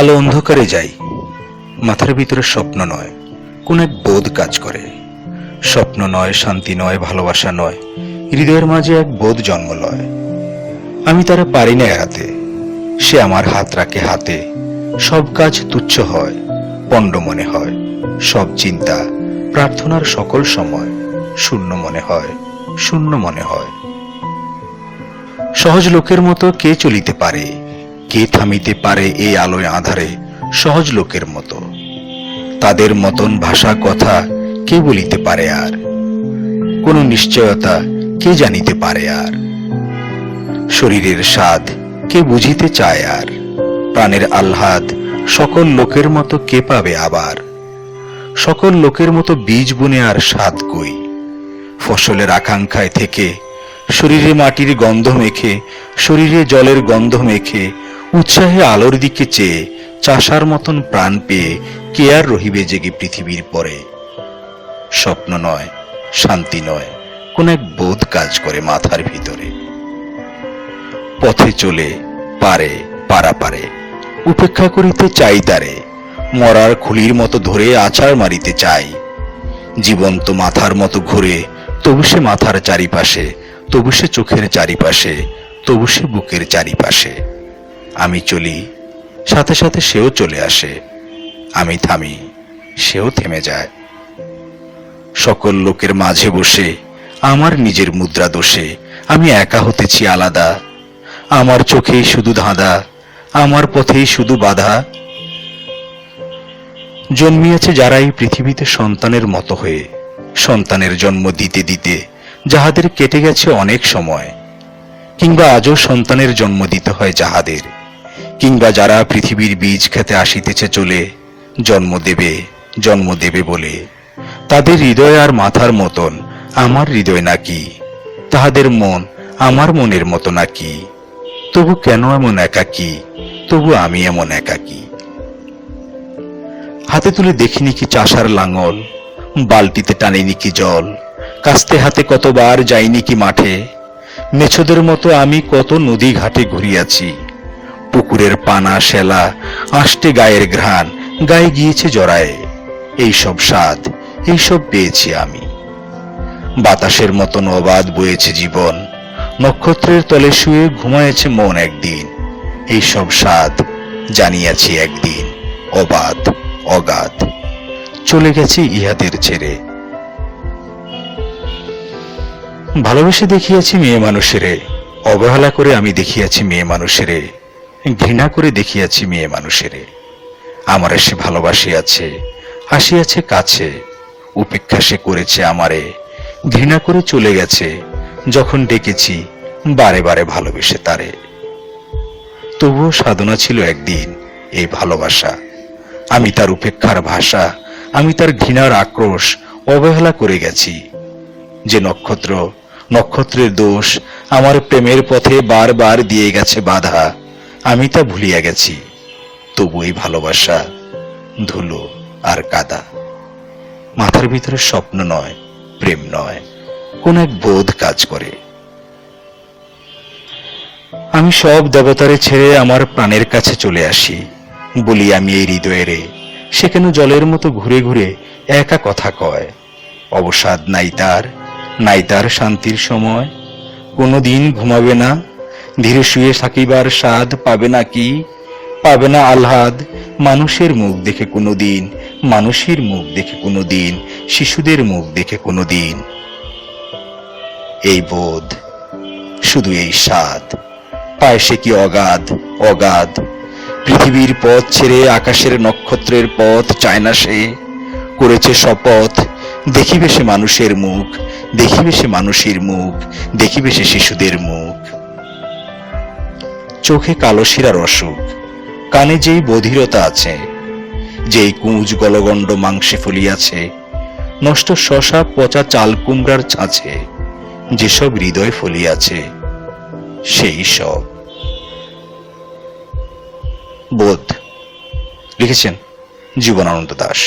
আলো অন্ধকারে যাই, মাথার ভিতরে স্বপ্ন নয়, কোন এক বোধ কাজ করে। স্বপ্ন নয়, শান্তি নয়, ভালোবাসা নয়, হৃদয়ের মাঝে এক বোধ জন্ম লয়। আমি তারা পারি না এড়াতে, সে আমার হাত রাখে হাতে। সব কাজ তুচ্ছ হয়, পণ্ড মনে হয়। সব চিন্তা প্রার্থনার সকল সময় শূন্য মনে হয়, শূন্য মনে হয়। সহজ লোকের মতো কে চলিতে পারে, কে থামিতে পারে এই আলোয় আঁধারে? সহজ লোকের মতো, তাদের মতন ভাষা কথা কে বলিতে পারে আর? কোন নিশ্চয়তা কে জানিতে পারে আর? শরীরের স্বাদ কে বুঝিতে চায় আর? প্রাণের আহ্লাদ সকল লোকের মতো কে পাবে আবার? সকল লোকের মতো বীজ বুনে আর স্বাদ কই? ফসলের আকাঙ্ক্ষায় থেকে শরীরে মাটির গন্ধ মেখে, শরীরে জলের গন্ধ মেখে, উৎসাহে আলোর দিকে চেয়ে চাষার মতন প্রাণ পেয়ে কে আর রহিবে জেগে পৃথিবীর পরে? স্বপ্ন নয়, শান্তি নয়, কোন এক বোধ কাজ করে মাথার ভিতরে। পথে চলে পারে পারাপারে, উপেক্ষা করিতে চাই তারে। মরার খুলির মতো ধরে আছাড় মারিতে চাই। জীবন্ত মাথার মতো ঘুরে, তবু সে মাথার চারিপাশে, তবু সে চোখের চারিপাশে, তবু সে বুকের চারিপাশে। আমি চলি, সাথে সাথে সেও চলে আসে। আমি থামি, সেও থেমে যায়। সকল লোকের মাঝে বসে আমার নিজের মুদ্রা দোষে আমি একা হতেছি আলাদা। আমার চোখেই শুধু ধাঁধা, আমার পথেই শুধু বাধা। জন্মিয়াছে যারা এই পৃথিবীতে সন্তানের মতো হয়ে, সন্তানের জন্ম দিতে দিতে যাহাদের কেটে গেছে অনেক সময়, কিংবা আজও সন্তানের জন্ম দিতে হয় যাহাদের, কিংবা যারা পৃথিবীর বীজ খেতে আসিতেছে চলে, জন্ম দেবে বলে। তাদের হৃদয় আর মাথার মতন আমার হৃদয় নাকি? তাহাদের মন আমার মনের মতো নাকি? তবু কেন এমন একাকী? তবু আমি এমন একাকী। হাতে তুলে দেখিনি কি চাষার লাঙল, বালতিতে টানিনি কি জল, কাস্তে হাতে কতবার যাইনি কি মাঠে? মেছোদের মতো আমি কত নদী ঘাটে ঘুরিয়াছি। পুকুরের পানা শেলা আষ্টে গায়ের ঘ্রাণ গায়ে গিয়েছে জড়ায়ে। এইসব স্বাদ, এইসব পেয়েছি আমি। বাতাসের মতন অবাধ বয়েছে জীবন, নক্ষত্রের তলে শুয়ে ঘুমায়েছে মন একদিন। এইসব স্বাদ জানিয়াছি একদিন, অবাধ অগাধ চলে গেছি ইহাদের ছেড়ে। ভালোবেসে দেখিয়াছি মেয়ে মানুষেরে, অবহেলা করে আমি দেখিয়াছি মেয়ে মানুষেরে, ঘৃণা করে দেখিয়াছি মেয়ে মানুষেরে। আমার সে ভালোবাসিয়াছে, আসিয়াছে কাছে, উপেক্ষা সে করেছে আমারে, ঘৃণা করে চলে গেছে যখন ডেকেছি বারে বারে ভালোবেসে তারে। তবুও সাধনা ছিল একদিন এই ভালোবাসা। আমি তার উপেক্ষার ভাষা, আমি তার ঘৃণার আক্রোশ অবহেলা করে গেছি। যে নক্ষত্রের দোষ আমার প্রেমের পথে বারবার দিয়ে গেছে বাধা, আমি তা ভুলিয়া গেছি। তবু এই ভালোবাসা ধুলো আর কাদা। মাথার ভিতরে স্বপ্ন নয়, প্রেম নয়, কোন এক বোধ কাজ করে। আমি সব দেবতারে ছেড়ে আমার প্রাণের কাছে চলে আসি। বলি আমি এই হৃদয়েরে, সে কেন জলের মতো ঘুরে ঘুরে একা কথা কয়? অবসাদ নাই তার শান্তির সময়। কোনদিন ঘুমাবে না, ধীরে শুয়ে থাকিবার স্বাদ পাবে না কি? পাবে না আহ্লাদ মানুষের মুখ দেখে কোনদিন, মানুষের মুখ দেখে কোনদিন, শিশুদের মুখ দেখে কোনদিন। এই বোধ, শুধু এই স্বাদ পায় সে কি অগাধ অগাধ? পৃথিবীর পথ ছেড়ে আকাশের নক্ষত্রের পথ চায় না সে। করেছে শপথ, দেখিবে সে মানুষের মুখ, দেখিবে সে মানুষের মুখ, দেখিবে সে শিশুদের মুখ। চোখে কালো শিরার অসুখ, কানে যেই বধিরতা আছে, যেই কুঁজ গলগণ্ড মাংসে ফলিয়াছে, নষ্ট শশা পচা চাল কুমড়ার ছাঁচে যেসব হৃদয় ফলিয়াছে, সেই সব বোধ। লিখেছেন জীবনানন্দ দাশ।